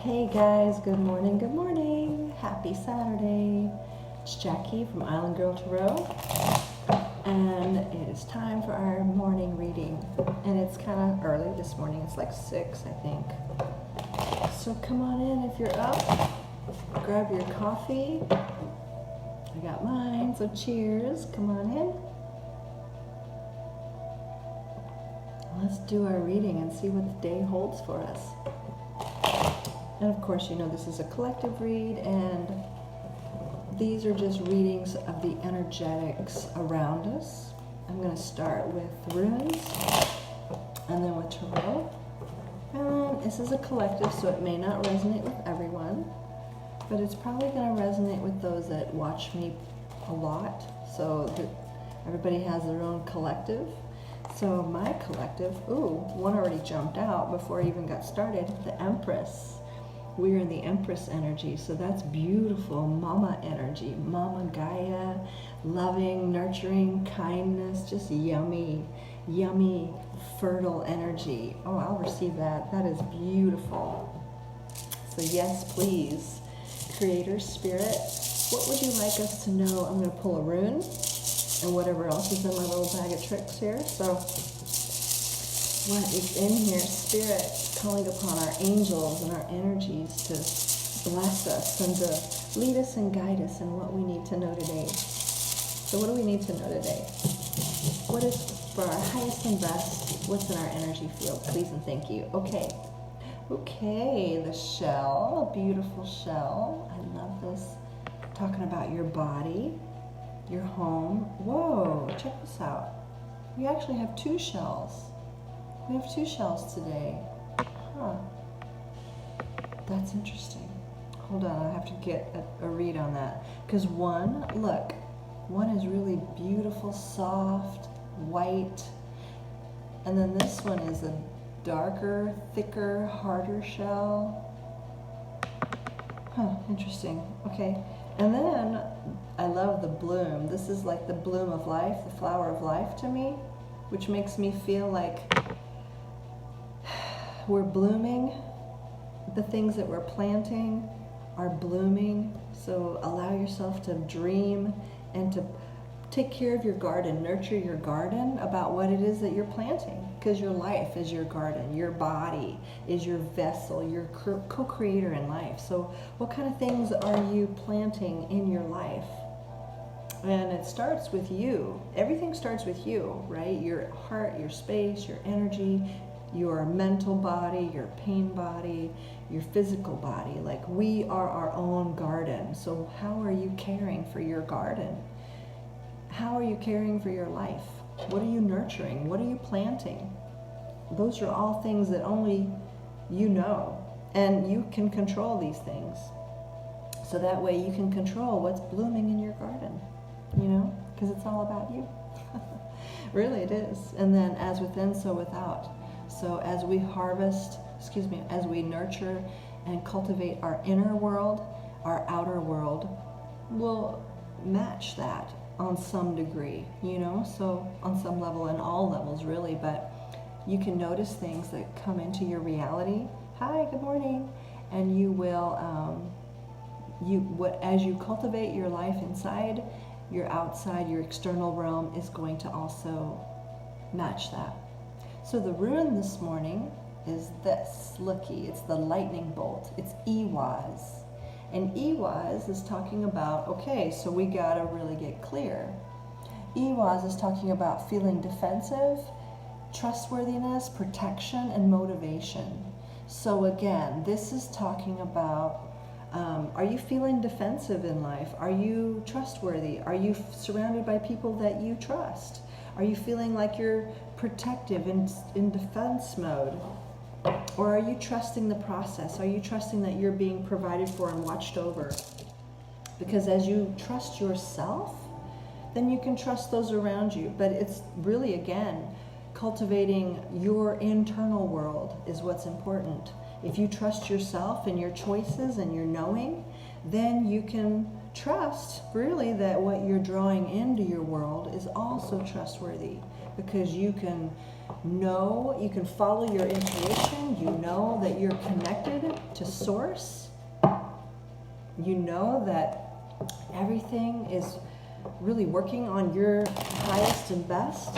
Hey guys, good morning, good morning. Happy Saturday. It's Jackie from Island Girl Tarot, and it is time for our morning reading. And it's kind of early this morning, it's like 6, I think. So come on in if you're up, grab your coffee. I got mine, so cheers, come on in. Let's do our reading and see what the day holds for us. And of course, you know this is a collective read, and these are just readings of the energetics around us. I'm going to start with runes, and then with tarot. And this is a collective, so it may not resonate with everyone, but it's probably going to resonate with those that watch me a lot. So everybody has their own collective. So my collective, one already jumped out before I even got started, the Empress. We're in the Empress energy, so that's beautiful. Mama energy, Mama Gaia, loving, nurturing, kindness, just yummy, yummy, fertile energy. Oh, I'll receive that. That is beautiful. So yes, please. Creator, Spirit, what would you like us to know? I'm going to pull a rune and whatever else is in my little bag of tricks here. So what is in here? Spirit, calling upon our angels and our energies to bless us and to lead us and guide us in what we need to know today. So what do we need to know today? What is for our highest and best? What's in our energy field? Please and thank you. Okay, the shell, a beautiful shell. I love this. Talking about your body, your home. Whoa, check this out. We actually have 2 shells. We have 2 shells today. Huh. That's interesting. Hold on, I have to get a read on that. Because one is really beautiful, soft, white. And then this one is a darker, thicker, harder shell. Huh, interesting. Okay. And then I love the bloom. This is like the bloom of life, the flower of life to me, which makes me feel like we're blooming. The things that we're planting are blooming. So allow yourself to dream and to take care of your garden, nurture your garden about what it is that you're planting. Because your life is your garden, your body is your vessel, your co-creator in life. So what kind of things are you planting in your life? And it starts with you. Everything starts with you, right? Your heart, your space, your energy, your mental body, your pain body, your physical body. Like, we are our own garden. So how are you caring for your garden? How are you caring for your life? What are you nurturing? What are you planting? Those are all things that only you know, and you can control these things. So that way you can control what's blooming in your garden, you know, because it's all about you. Really, it is. And then as within, so without. So as we as we nurture and cultivate our inner world, our outer world will match that on some degree, you know, so on some level, and all levels really, but you can notice things that come into your reality. Hi, good morning. And you will, as you cultivate your life inside, your outside, your external realm is going to also match that. So the rune this morning is this. Looky, it's the lightning bolt. It's Ehwaz. And Ehwaz is talking about, okay, so we gotta really get clear. Ehwaz is talking about feeling defensive, trustworthiness, protection, and motivation. So again, this is talking about, are you feeling defensive in life? Are you trustworthy? Are you surrounded by people that you trust? Are you feeling like you're protective in defense mode? Or are you trusting the process? Are you trusting that you're being provided for and watched over? Because as you trust yourself, then you can trust those around you. But it's really, again, cultivating your internal world is what's important. If you trust yourself and your choices and your knowing, then you can trust really that what you're drawing into your world is also trustworthy, because you can know, you can follow your intuition. You know that you're connected to Source. You know that everything is really working on your highest and best.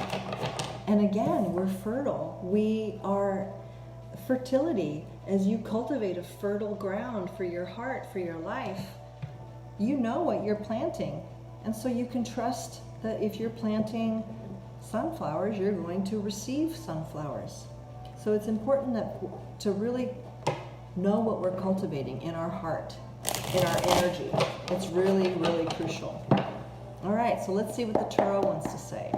And again, we're fertile. We are fertility. As you cultivate a fertile ground for your heart, for your life, you know what you're planting. And so you can trust that if you're planting sunflowers, you're going to receive sunflowers. So it's important to really know what we're cultivating in our heart, in our energy. It's really, really crucial. All right, so let's see what the tarot wants to say.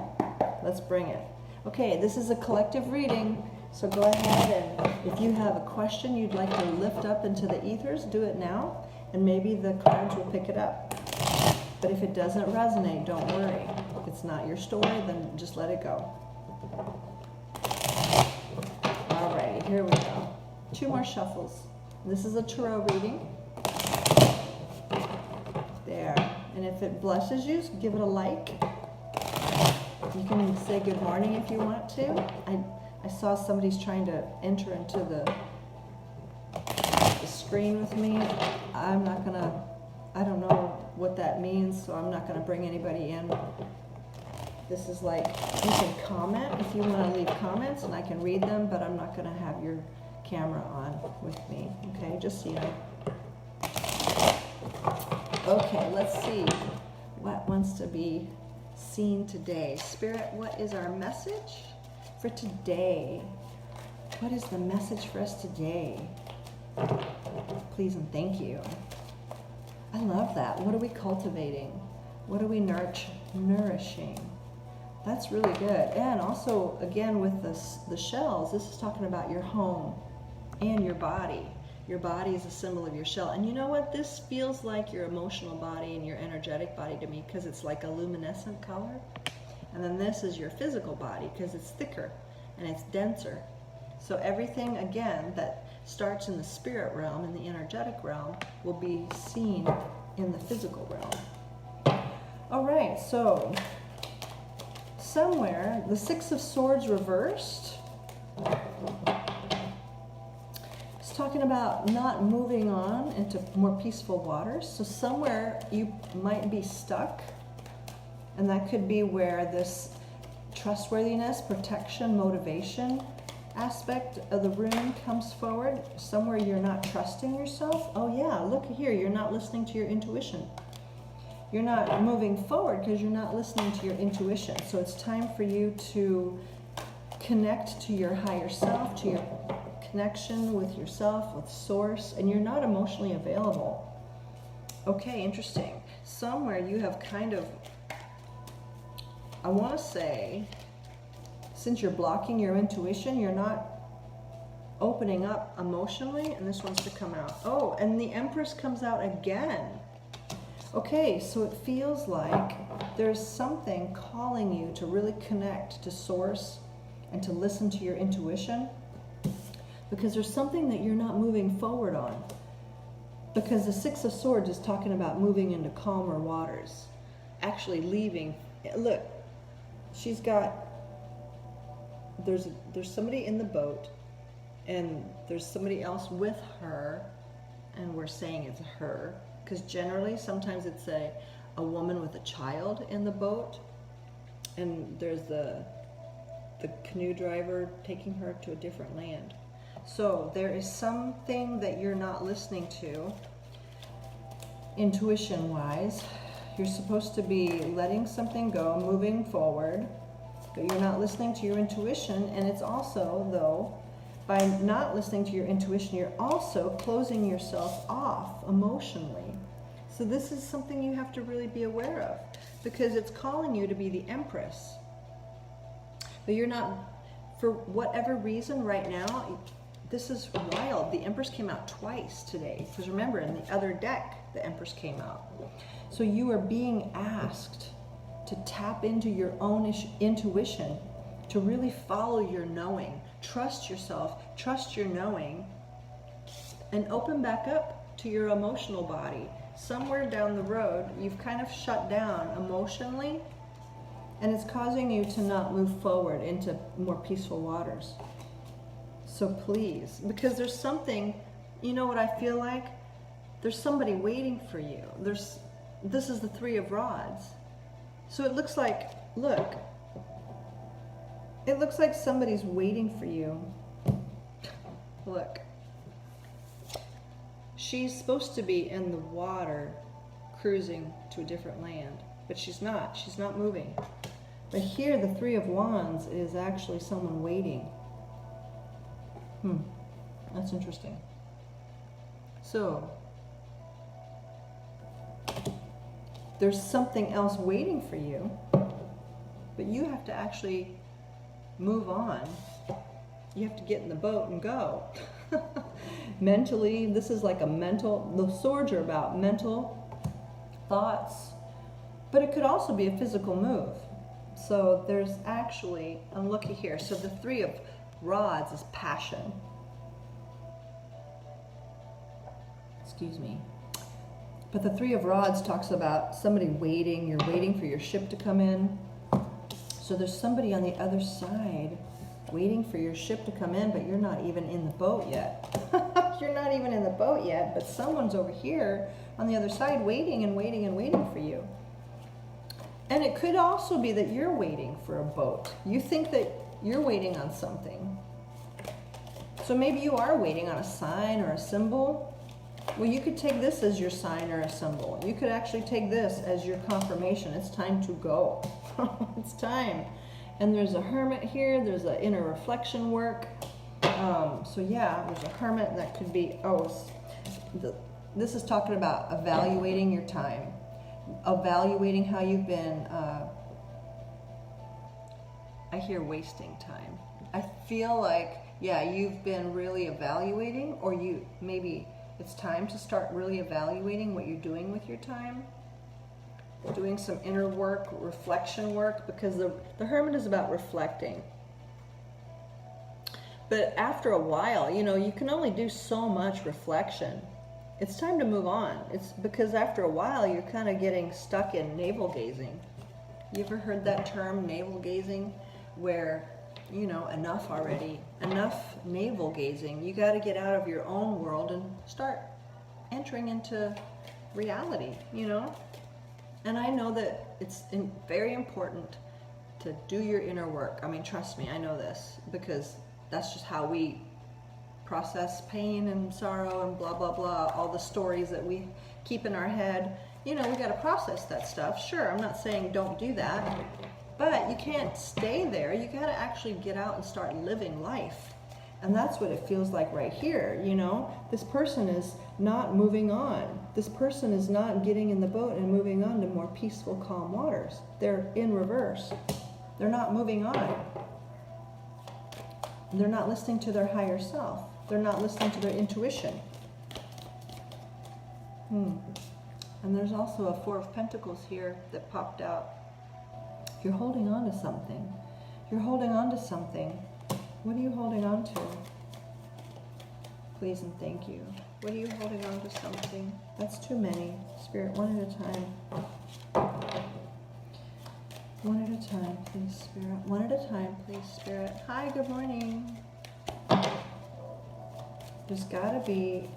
Let's bring it. Okay, this is a collective reading, so go ahead and if you have a question you'd like to lift up into the ethers, do it now, and maybe the cards will pick it up. But if it doesn't resonate, don't worry. If it's not your story, then just let it go. All right, here we go. 2 more shuffles. This is a tarot reading. There. And if it blesses you, give it a like. You can say good morning if you want to. I saw somebody's trying to enter into the screen with me. I'm not going to, I don't know what that means, so I'm not going to bring anybody in. This is like, you can comment if you want to leave comments and I can read them, but I'm not going to have your camera on with me, okay? Just so you know. Okay, let's see what wants to be seen today. Spirit, what is our message for today? What is the message for us today? Please and thank you. I love that. What are we cultivating? What are we nourishing? That's really good. And also, again, with the shells, this is talking about your home and your body. Your body is a symbol of your shell. And you know what? This feels like your emotional body and your energetic body to me because it's like a luminescent color. And then this is your physical body because it's thicker and it's denser. So everything, again, that starts in the spirit realm, in the energetic realm, will be seen in the physical realm. All right, so somewhere, the 6 of Swords reversed. It's talking about not moving on into more peaceful waters. So somewhere you might be stuck, and that could be where this trustworthiness, protection, motivation aspect of the rune comes forward. Somewhere you're not trusting yourself. Oh yeah, look here, you're not listening to your intuition. You're not moving forward because you're not listening to your intuition. So it's time for you to connect to your higher self, to your connection with yourself, with Source, and you're not emotionally available. Okay, interesting. Somewhere you have kind of, I want to say, since you're blocking your intuition, you're not opening up emotionally, and this wants to come out. Oh, and the Empress comes out again. Okay, so it feels like there's something calling you to really connect to Source and to listen to your intuition, because there's something that you're not moving forward on. Because the 6 of Swords is talking about moving into calmer waters, actually leaving. Look, she's got, there's somebody in the boat, and there's somebody else with her, and we're saying it's her, because generally sometimes it's a woman with a child in the boat, and there's the canoe driver taking her to a different land. So there is something that you're not listening to, intuition-wise. You're supposed to be letting something go, moving forward, but you're not listening to your intuition. And it's also, though, by not listening to your intuition, you're also closing yourself off emotionally. So this is something you have to really be aware of, because it's calling you to be the Empress. But you're not, for whatever reason right now, this is wild. The Empress came out twice today, because remember, in the other deck, the Empress came out. So you are being asked to tap into your own intuition, to really follow your knowing, trust yourself, trust your knowing, and open back up to your emotional body. Somewhere down the road, you've kind of shut down emotionally, and it's causing you to not move forward into more peaceful waters. So please, because there's something, you know what I feel like? There's somebody waiting for you. This is the Three of Rods. So it looks like, look, it looks like somebody's waiting for you. Look. She's supposed to be in the water cruising to a different land, but she's not. She's not moving. But here, the Three of Wands is actually someone waiting. That's interesting. So, there's something else waiting for you, but you have to actually move on. You have to get in the boat and go. Mentally, this is like a mental, the swords are about mental thoughts, but it could also be a physical move. So there's actually, and looky here, so the Three of Rods is passion. Excuse me. But the Three of Rods talks about somebody waiting, you're waiting for your ship to come in. So there's somebody on the other side waiting for your ship to come in, but you're not even in the boat yet. You're not even in the boat yet, but someone's over here on the other side waiting and waiting and waiting for you. And it could also be that you're waiting for a boat. You think that you're waiting on something. So maybe you are waiting on a sign or a symbol. Well, you could take this as your sign or a symbol. You could actually take this as your confirmation. It's time to go. It's time. And there's a hermit here. There's an inner reflection work. So yeah, there's a hermit that could be, this is talking about evaluating your time. Evaluating how you've been, I hear wasting time. I feel like, yeah, you've been really evaluating, or maybe it's time to start really evaluating what you're doing with your time. Doing some inner work, reflection work, because the hermit is about reflecting. But after a while, you can only do so much reflection. It's time to move on. It's because after a while, you're kind of getting stuck in navel gazing. You ever heard that term, navel gazing? Where, enough already. Enough navel gazing. You got to get out of your own world and start entering into reality, And I know that it's very important to do your inner work. I mean, trust me, I know this, because that's just how we process pain and sorrow and blah, blah, blah, all the stories that we keep in our head. We got to process that stuff. Sure, I'm not saying don't do that, but you can't stay there. You got to actually get out and start living life. And that's what it feels like right here, This person is not moving on. This person is not getting in the boat and moving on to more peaceful, calm waters. They're in reverse. They're not moving on. They're not listening to their higher self. They're not listening to their intuition. And there's also a Four of Pentacles here that popped out. If you're holding on to something, what are you holding on to? Please and thank you. What are you holding on to something? That's too many. Spirit, one at a time. One at a time, please, Spirit. One at a time, please, Spirit. Hi, good morning. There's got to be,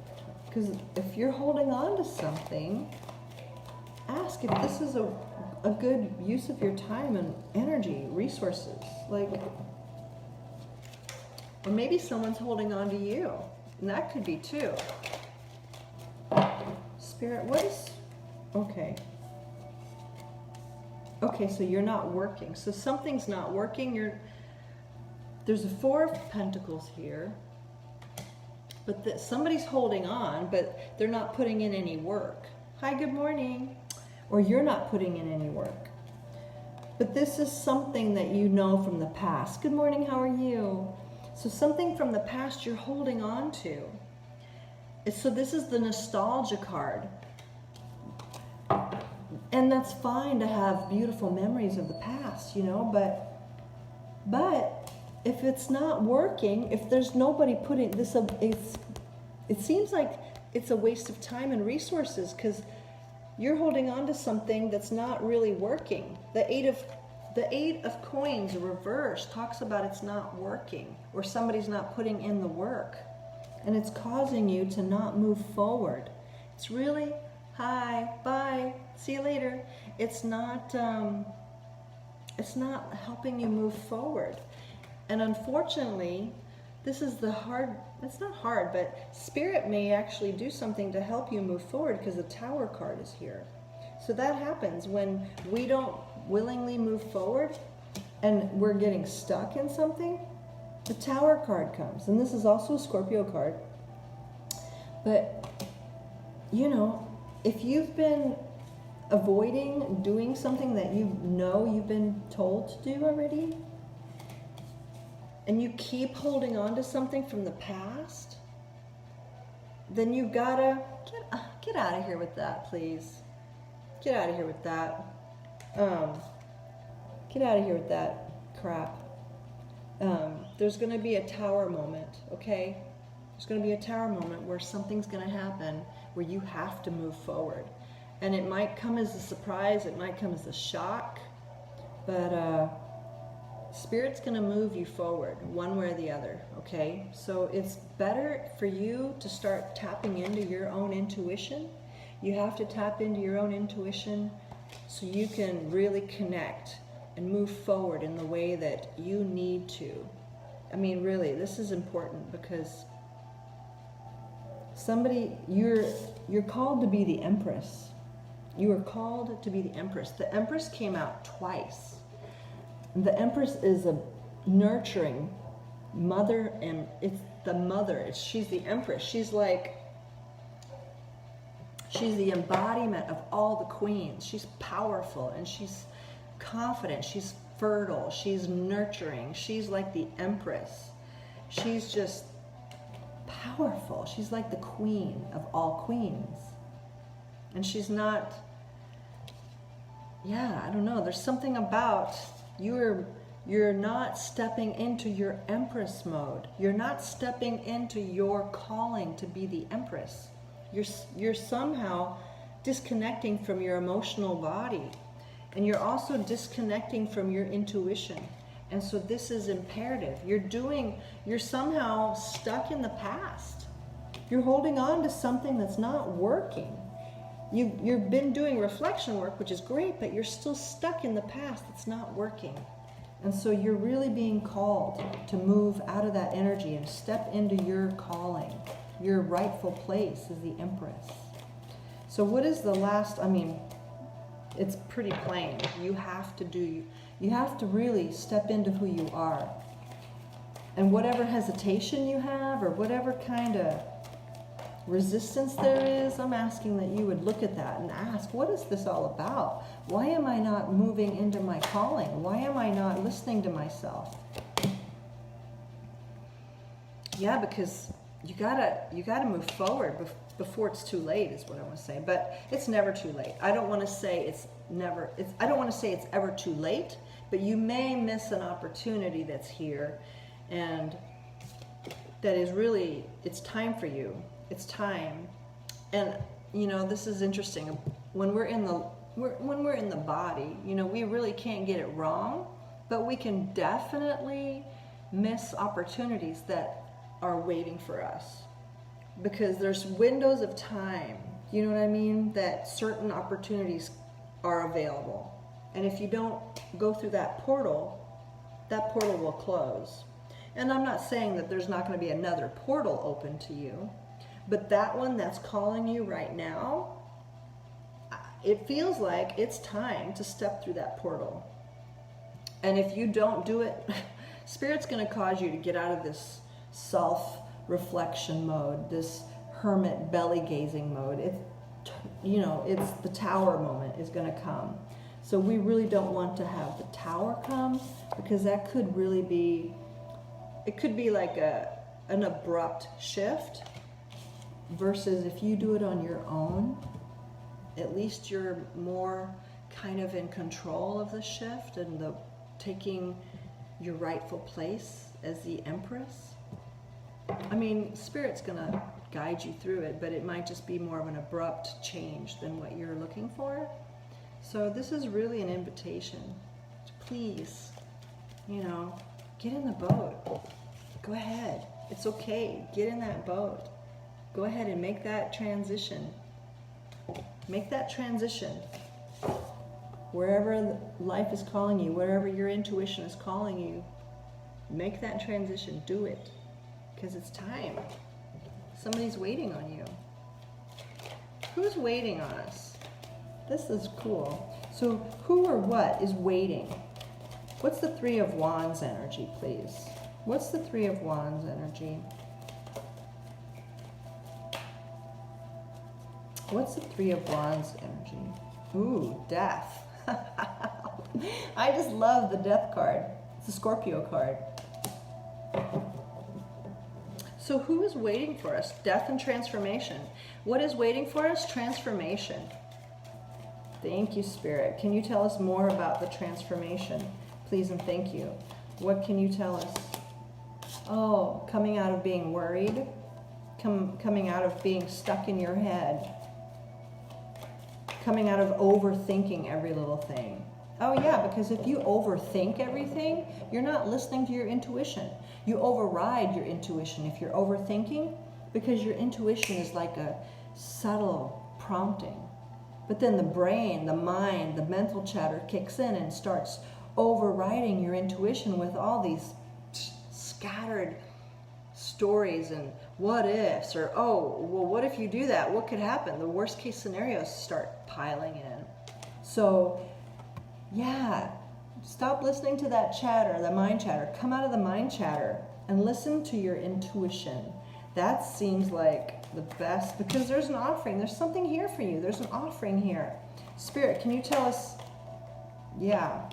because if you're holding on to something, ask if this is a good use of your time and energy, resources. Or maybe someone's holding on to you. And that could be too. Spirit, what is... Okay, so you're not working. So something's not working. There's a Four of Pentacles here. But somebody's holding on, but they're not putting in any work. Hi, good morning. Or you're not putting in any work. But this is something that you know from the past. Good morning, how are you? So something from the past you're holding on to. So this is the nostalgia card. And that's fine to have beautiful memories of the past, but if it's not working, if there's nobody putting this up, it seems like it's a waste of time and resources, because you're holding on to something that's not really working. The Eight of The 8 of Coins reversed talks about it's not working, or somebody's not putting in the work, and it's causing you to not move forward. It's really, hi, bye, see you later. It's not helping you move forward. And unfortunately, this is the hard, it's not hard, but Spirit may actually do something to help you move forward because the Tower card is here. So that happens when we don't willingly move forward and we're getting stuck in something. The Tower card comes, and this is also a Scorpio card. But, you know, if you've been avoiding doing something that you know you've been told to do already, and you keep holding on to something from the past, then you gotta get out of here with that, please. Get out of here with that. Get out of here with that crap. There's going to be a Tower moment, okay? There's going to be a Tower moment where something's going to happen where you have to move forward. And it might come as a surprise, it might come as a shock, but Spirit's going to move you forward one way or the other, okay? So it's better for you to start tapping into your own intuition. You have to tap into your own intuition so you can really connect and move forward in the way that you need to. I mean, really, this is important because you're called to be the Empress. You are called to be the Empress. The Empress came out twice. The Empress is a nurturing mother, and it's the mother. She's the Empress. She's the embodiment of all the queens. She's powerful and she's confident. She's fertile. She's nurturing. She's like the Empress. She's just powerful. She's like the queen of all queens. And she's not, I don't know. There's something about you're not stepping into your Empress mode. You're not stepping into your calling to be the Empress. You're somehow disconnecting from your emotional body, and you're also disconnecting from your intuition. And so this is imperative. You're somehow stuck in the past. You're holding on to something that's not working. You've been doing reflection work, which is great, but you're still stuck in the past that's not working. And so you're really being called to move out of that energy and step into your calling. Your rightful place as the Empress. So what is the last, it's pretty plain. You have to really step into who you are. And whatever hesitation you have or whatever kind of resistance there is, I'm asking that you would look at that and ask, what is this all about? Why am I not moving into my calling? Why am I not listening to myself? Yeah, because you gotta move forward before it's too late, is what I want to say. But it's never too late. I don't want to say it's ever too late, but you may miss an opportunity that's here, and that is really, it's time for you. It's time. And this is interesting. When we're in the body, we really can't get it wrong, but we can definitely miss opportunities that are waiting for us, because there's windows of time, you know what I mean, that certain opportunities are available, and if you don't go through that portal will close. And I'm not saying that there's not going to be another portal open to you, but that one that's calling you right now, it feels like it's time to step through that portal. And if you don't do it, Spirit's going to cause you to get out of this self-reflection mode, this hermit belly-gazing mode. It's the Tower moment is going to come. So we really don't want to have the Tower come, because that could really be, it could be like an abrupt shift, versus if you do it on your own, at least you're more kind of in control of the shift and taking your rightful place as the Empress. Spirit's going to guide you through it, but it might just be more of an abrupt change than what you're looking for. So this is really an invitation to please, you know, get in the boat. Go ahead. It's okay. Get in that boat. Go ahead and make that transition. Make that transition. Wherever life is calling you, wherever your intuition is calling you, make that transition. Do it. Because it's time. Somebody's waiting on you. Who's waiting on us? This is cool. So who or what is waiting? What's the Three of Wands energy, please? What's the Three of Wands energy? What's the Three of Wands energy? Ooh, death. I just love the death card. It's a Scorpio card. So who is waiting for us? Death and transformation. What is waiting for us? Transformation. Thank you, Spirit. Can you tell us more about the transformation? Please and thank you. What can you tell us? Oh, coming out of being worried. Coming out of being stuck in your head. Coming out of overthinking every little thing. Oh yeah, because if you overthink everything, you're not listening to your intuition. You override your intuition if you're overthinking, because your intuition is like a subtle prompting. But then the brain, the mind, the mental chatter kicks in and starts overriding your intuition with all these scattered stories and what ifs, or oh, well, what if you do that? What could happen? The worst case scenarios start piling in. So yeah, stop listening to that chatter, the mind chatter. Come out of the mind chatter and listen to your intuition. That seems like the best, because there's an offering. There's something here for you. There's an offering here. Spirit, can you tell us? Yeah.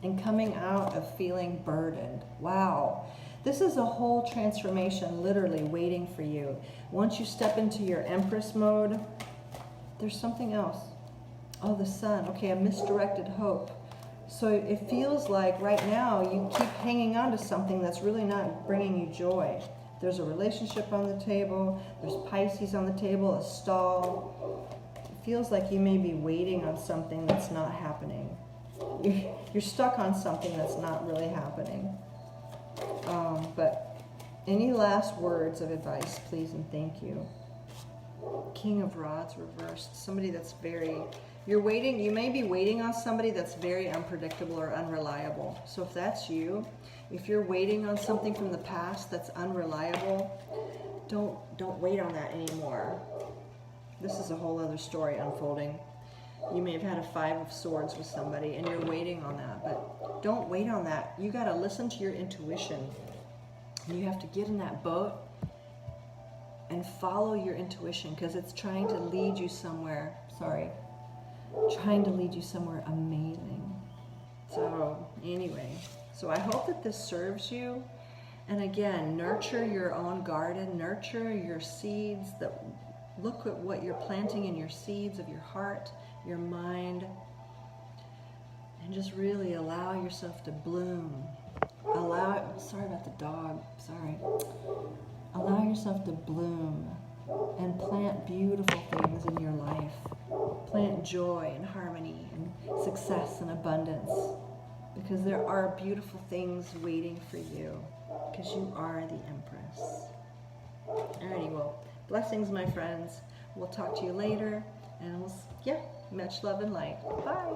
And coming out of feeling burdened. Wow. This is a whole transformation literally waiting for you. Once you step into your Empress mode, there's something else. Oh, the Sun. Okay, a misdirected hope. So it feels like right now you keep hanging on to something that's really not bringing you joy. There's a relationship on the table. There's Pisces on the table, a stall. It feels like you may be waiting on something that's not happening. You're stuck on something that's not really happening. But any last words of advice, please and thank you. King of Rods reversed. Somebody that's very... You're waiting, you may be waiting on somebody that's very unpredictable or unreliable. So if that's you, if you're waiting on something from the past that's unreliable, don't wait on that anymore. This is a whole other story unfolding. You may have had a 5 of Swords with somebody and you're waiting on that, but don't wait on that. You got to listen to your intuition. And you have to get in that boat and follow your intuition, because it's trying to lead you somewhere. Trying to lead you somewhere amazing. So anyway, so I hope that this serves you. And again, nurture your own garden, nurture your seeds. Look at what you're planting in your seeds of your heart, your mind, and just really allow yourself to bloom. Sorry about the dog, sorry. Allow yourself to bloom and plant beautiful things in your life. Plant joy and harmony and success and abundance, because there are beautiful things waiting for you, because you are the Empress. Alrighty, well, blessings, my friends. We'll talk to you later, and much love and light. Bye.